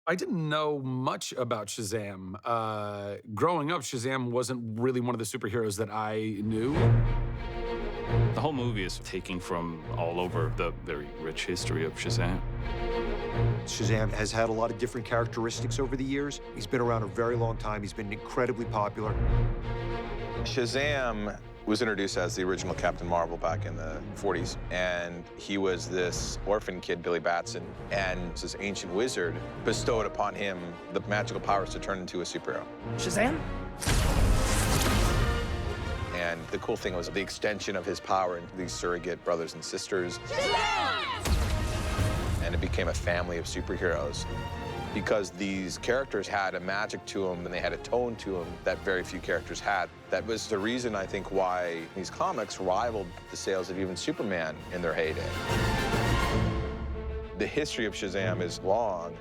I didn't know much about Shazam. Growing up, Shazam wasn't really one of the superheroes that I knew. The whole movie is taking from all over the very rich history of Shazam. Shazam has had a lot of different characteristics over the years. He's been around a very long time. He's been incredibly popular. Shazam was introduced as the original Captain Marvel back in the 40s, and he was this orphan kid, Billy Batson, and this ancient wizard bestowed upon him the magical powers to turn into a superhero. Shazam? And the cool thing was the extension of his power into these surrogate brothers and sisters. Shazam! And it became a family of superheroes. Because these characters had a magic to them and they had a tone to them that very few characters had. That was the reason, I think, why these comics rivaled the sales of even Superman in their heyday. The history of Shazam is long.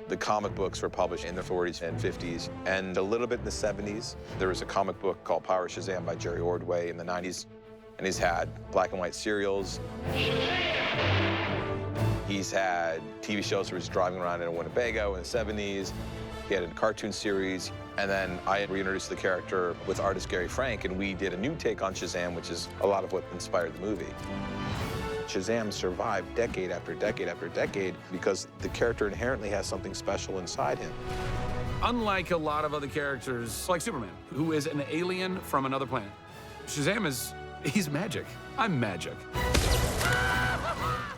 The comic books were published in the 40s and 50s, and a little bit in the 70s. There was a comic book called Power Shazam by Jerry Ordway in the 90s, and he's had black and white serials. He's had TV shows where he's driving around in a Winnebago in the 70s. He had a cartoon series. And then I reintroduced the character with artist Gary Frank, and we did a new take on Shazam, which is a lot of what inspired the movie. Shazam survived decade after decade after decade because the character inherently has something special inside him. Unlike a lot of other characters, like Superman, who is an alien from another planet, Shazam he's magic. I'm magic.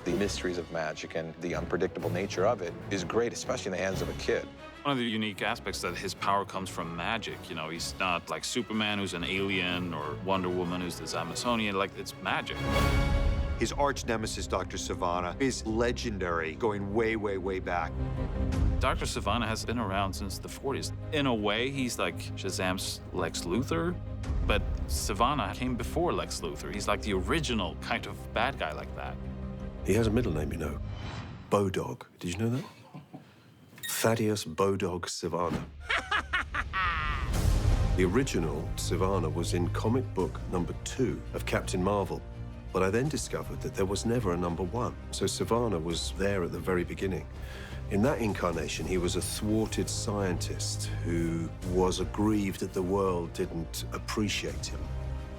The mysteries of magic and the unpredictable nature of it is great, especially in the hands of a kid. One of the unique aspects that his power comes from magic. You know, he's not like Superman, who's an alien, or Wonder Woman, who's this Amazonian. Like, it's magic. His arch nemesis, Dr. Sivana, is legendary, going way, way, way back. Dr. Sivana has been around since the 40s. In a way, he's like Shazam's Lex Luthor, but Sivana came before Lex Luthor. He's like the original kind of bad guy like that. He has a middle name, you know. Bodog. Did you know that? Thaddeus Bodog Sivana. The original Sivana was in comic book #2 of Captain Marvel. But I then discovered that there was never a #1. So Sivana was there at the very beginning. In that incarnation, he was a thwarted scientist who was aggrieved that the world didn't appreciate him.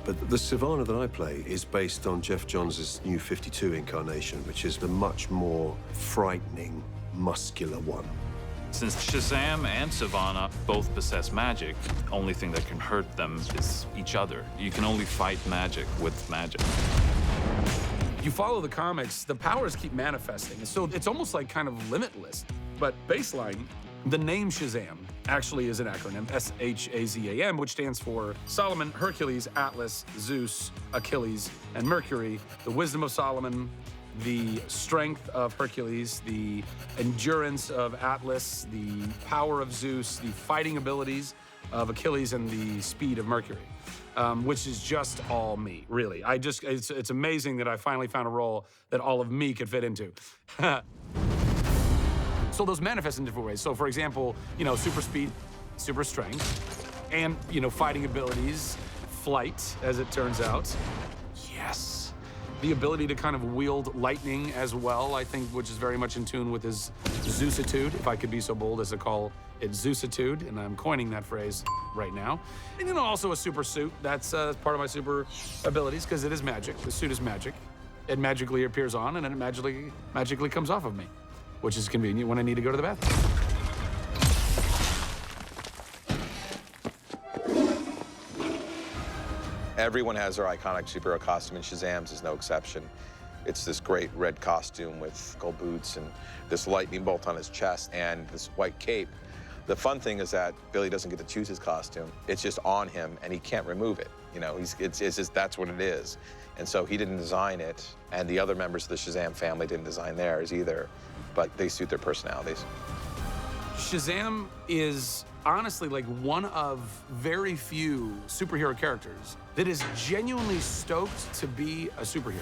But the Sivana that I play is based on Jeff Johns' New 52 incarnation, which is the much more frightening, muscular one. Since Shazam and Sivana both possess magic, only thing that can hurt them is each other. You can only fight magic with magic. You follow the comics, the powers keep manifesting. So it's almost like kind of limitless. But baseline, the name Shazam actually is an acronym, SHAZAM, which stands for Solomon, Hercules, Atlas, Zeus, Achilles, and Mercury. The wisdom of Solomon, the strength of Hercules, the endurance of Atlas, the power of Zeus, the fighting abilities of Achilles, and the speed of Mercury. Which is just all me, really. It's amazing that I finally found a role that all of me could fit into. So those manifest in different ways. So for example, you know, super speed, super strength, and, you know, fighting abilities, flight, as it turns out. Yes. The ability to kind of wield lightning as well, I think, which is very much in tune with his Zeusitude, if I could be so bold as to call it Zeusitude, and I'm coining that phrase right now. And then also a super suit. That's part of my super abilities, because it is magic. The suit is magic. It magically appears on, and then it magically comes off of me, which is convenient when I need to go to the bathroom. Everyone has their iconic superhero costume, and Shazam's is no exception. It's this great red costume with gold boots and this lightning bolt on his chest and this white cape. The fun thing is that Billy doesn't get to choose his costume. It's just on him, and he can't remove it. You know, it's just, that's what it is. And so he didn't design it, and the other members of the Shazam family didn't design theirs either, but they suit their personalities. Shazam is honestly like one of very few superhero characters that is genuinely stoked to be a superhero.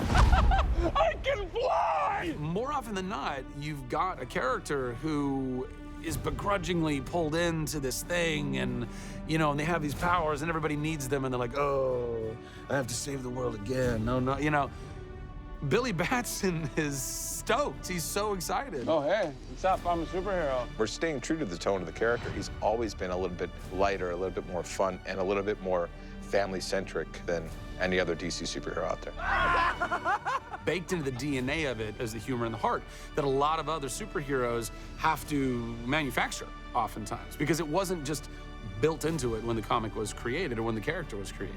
I can fly! More often than not, you've got a character who is begrudgingly pulled into this thing, and, you know, and they have these powers and everybody needs them, and they're like, oh, I have to save the world again. No, you know. Billy Batson is stoked. He's so excited. Oh, hey, what's up? I'm a superhero. We're staying true to the tone of the character. He's always been a little bit lighter, a little bit more fun, and a little bit more family-centric than any other DC superhero out there. Baked into the DNA of it is the humor and the heart that a lot of other superheroes have to manufacture oftentimes, because it wasn't just built into it when the comic was created or when the character was created.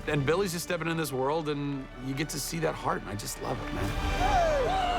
And Billy's just stepping in this world, and you get to see that heart, and I just love it, man.